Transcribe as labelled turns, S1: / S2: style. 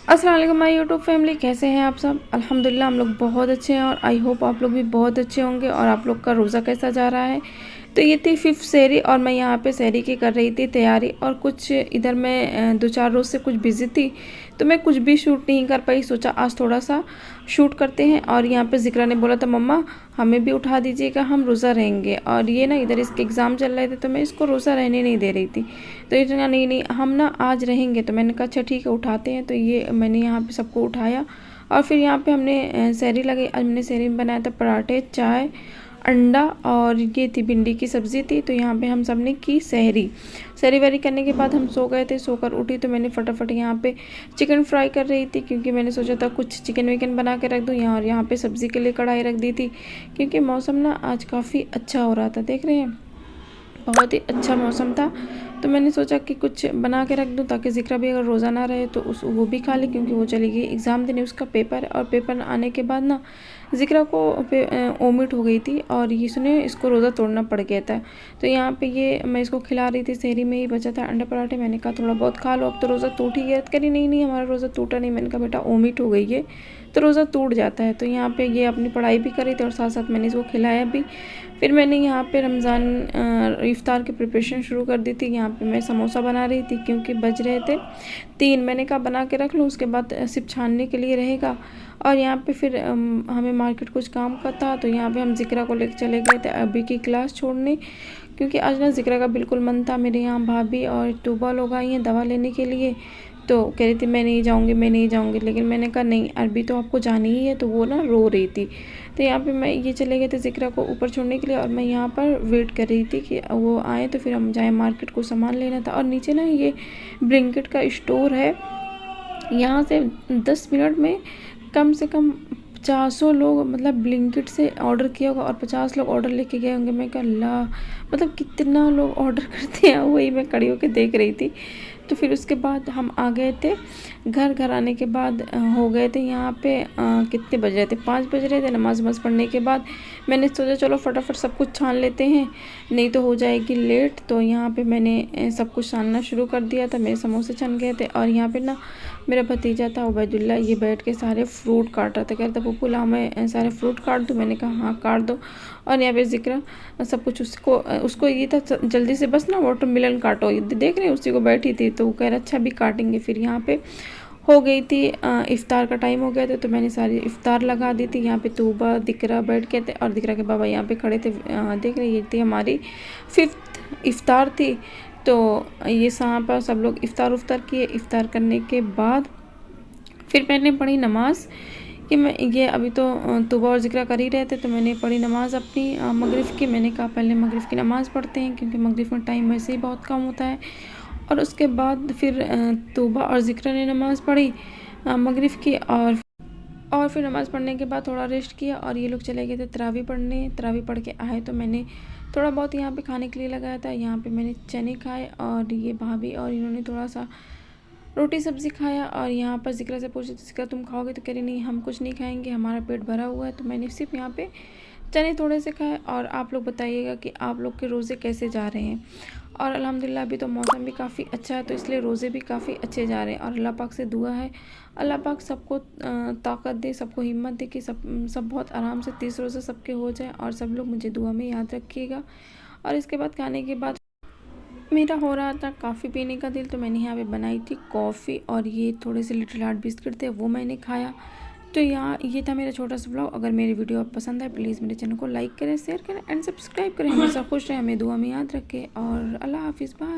S1: अस्सलाम वालेकुम my YouTube family, कैसे हैं आप सब। अल्हम्दुलिल्लाह हम लोग बहुत अच्छे हैं और आई होप आप लोग भी बहुत अच्छे होंगे। और आप लोग का रोज़ा कैसा जा रहा है। तो ये थी 5th सहरी और मैं यहाँ पे सहरी की कर रही थी तैयारी। और कुछ इधर मैं 2-4 रोज़ से कुछ बिज़ी थी तो मैं कुछ भी शूट नहीं कर पाई। सोचा आज थोड़ा सा शूट करते हैं। और यहाँ पे ज़िक्रा ने बोला था मम्मा हमें भी उठा दीजिएगा, हम रोज़ा रहेंगे। और ये ना इधर इसके एग्ज़ाम चल रहे थे तो मैं इसको रोज़ा रहने नहीं दे रही थी। तो ये कहा नहीं नहीं हम ना आज रहेंगे। तो मैंने कहा अच्छा ठीक है उठाते हैं। तो ये मैंने यहाँ पे सबको उठाया और फिर यहाँ पे हमने सहरी लगाई। आज मैंने सहरी में बनाया था पराठे, चाय, अंडा और ये थी भिंडी की सब्ज़ी थी। तो यहाँ पे हम सब ने की सहरी वहरी करने के बाद हम सो गए थे। सोकर उठी तो मैंने फटाफट यहाँ पे चिकन फ्राई कर रही थी क्योंकि मैंने सोचा था कुछ चिकन विकन बना के रख दूँ यहाँ। और यहाँ पे सब्ज़ी के लिए कढ़ाई रख दी थी क्योंकि मौसम ना आज काफ़ी अच्छा हो रहा था। देख रहे हैं बहुत ही अच्छा मौसम था। तो मैंने सोचा कि कुछ बना के रख दूँ ताकि ज़िक्रा भी अगर रोज़ा ना रहे तो उस वो भी खा ले क्योंकि वो चली गई एग्ज़ाम देने, उसका पेपर है। और पेपर आने के बाद ना ज़िक्रा को वोमिट हो गई थी और ये सुने इसको रोज़ा तोड़ना पड़ गया था। तो यहाँ पे ये मैं इसको खिला रही थी, सहरी में ही बचा था अंडा पराठे। मैंने कहा थोड़ा बहुत खा लो, अब तो रोज़ा टूट ही गया। करी नहीं नहीं हमारा रोज़ा टूटा नहीं। मैंने कहा बेटा वोमिट हो गई है तो रोज़ा टूट जाता है। तो यहाँ पे ये अपनी पढ़ाई भी करी थी और साथ साथ मैंने इसको खिलाया भी। फिर मैंने यहाँ पे रमज़ान इफ़्तार की प्रिपरेशन शुरू कर दी थी। यहाँ पे मैं समोसा बना रही थी क्योंकि बज रहे थे 3। मैंने कहा बना के रख लूँ, उसके बाद सिर्फ छानने के लिए रहेगा। और यहाँ पे फिर हमें मार्केट कुछ काम का था तो यहाँ पे हम ज़िक्रा को लेकर चले गए थे अभी की क्लास छोड़ने क्योंकि आज ना ज़िक्रा का बिल्कुल मन था। मेरे यहाँ भाभी और तूबा लोग आई हैं दवा लेने के लिए। तो कह रही थी मैं नहीं जाऊँगी मैं नहीं जाऊँगी, लेकिन मैंने कहा नहीं अरबी तो आपको जानी ही है। तो वो ना रो रही थी। तो यहाँ पे मैं ये चले गए थे ज़िक्रा को ऊपर छोड़ने के लिए और मैं यहाँ पर वेट कर रही थी कि वो आए तो फिर हम जाएँ मार्केट को सामान लेना था। और नीचे ना ये ब्लिंकिट का स्टोर है, यहाँ से 10 मिनट में कम से कम 50 लोग मतलब ब्लिंकिट से ऑर्डर किया होगा और 50 लोग ऑर्डर लेके गए होंगे। मैं कहा अल्लाह मतलब कितना लोग ऑर्डर करते हैं, वही मैं खड़ी होकर देख रही थी। तो फिर उसके बाद हम आ गए थे घर आने के बाद हो गए थे यहाँ पे कितने बज रहे थे, 5 बज रहे थे। नमाज वमाज पढ़ने के बाद मैंने सोचा चलो फटाफट सब कुछ छान लेते हैं नहीं तो हो जाएगी लेट। तो यहाँ पे मैंने सब कुछ छानना शुरू कर दिया था। मेरे समोसे छन गए थे और यहाँ पे ना मेरा भतीजा था उबैदुल्ला, ये बैठ के सारे फ्रूट काट रहा था। कह रहा था पप्पू ला मैं सारे फ्रूट काट दूँ। मैंने कहा हाँ काट दो। और यहाँ पे ज़िक्रा सब कुछ उसको ये था जल्दी से बस ना वाटरमेलन काटो, देख रहे हैं उसी को बैठी थी। तो वो कह रहा अच्छा भी काटेंगे। फिर यहाँ पे हो गई थी इफ़्तार का टाइम हो गया था तो मैंने सारी इफ़्तार लगा दी थी। यहाँ पे तूबा दिकरा बैठ के थे और दिकरा के बाबा यहाँ पे खड़े थे। देख रहे ये थी हमारी 5th इफ़्तार थी। तो ये यहाँ पर सब लोग इफ़्तार उफ्तार किए। इफ़्तार करने के बाद फिर मैंने पढ़ी नमाज़ कि मैं ये अभी तो तौबा और ज़िक्र कर ही रहे थे। तो मैंने पढ़ी नमाज़ अपनी मगरिब की। मैंने कहा पहले मगरिब की नमाज़ पढ़ते हैं क्योंकि मगरिब में टाइम वैसे ही बहुत कम होता है। और उसके बाद फिर तौबा और ज़िक्र ने नमाज़ पढ़ी मगरिब की। और फिर नमाज़ पढ़ने के बाद थोड़ा रेस्ट किया और ये लोग चले गए थे तरावी पढ़ने। तरावी पढ़ के आए तो मैंने थोड़ा बहुत यहाँ पे खाने के लिए लगाया था। यहाँ पे मैंने चने खाए और ये भाभी और इन्होंने थोड़ा सा रोटी सब्ज़ी खाया। और यहाँ पर ज़िक्रा से पूछा ज़िक्रा तुम खाओगे, तो कह रही नहीं हम कुछ नहीं खाएंगे, हमारा पेट भरा हुआ है। तो मैंने सिर्फ यहाँ पे चने थोड़े से खाए। और आप लोग बताइएगा कि आप लोग के रोज़े कैसे जा रहे हैं। और अल्हम्दुलिल्लाह अभी तो मौसम भी काफ़ी अच्छा है तो इसलिए रोज़े भी काफ़ी अच्छे जा रहे हैं। और अल्लाह पाक से दुआ है अल्लाह पाक सबको ताकत दे, सबको हिम्मत दे कि सब बहुत आराम से 30 रोज़े सबके हो जाए। और सब लोग मुझे दुआ में याद रखिएगा। और इसके बाद खाने के बाद मेरा हो रहा था कॉफ़ी पीने का दिल, तो मैंने यहाँ पे बनाई थी कॉफ़ी और ये थोड़े से लिटिल हार्ट बिस्किट थे वो मैंने खाया। तो यहाँ ये था मेरा छोटा सा ब्लॉग। अगर मेरी वीडियो आप पसंद आए प्लीज़ मेरे चैनल को लाइक करें, शेयर करें एंड सब्सक्राइब करें। हमेशा खुश रहें, हमें दुआ में याद रखें और अल्लाह हाफिज़, बाय।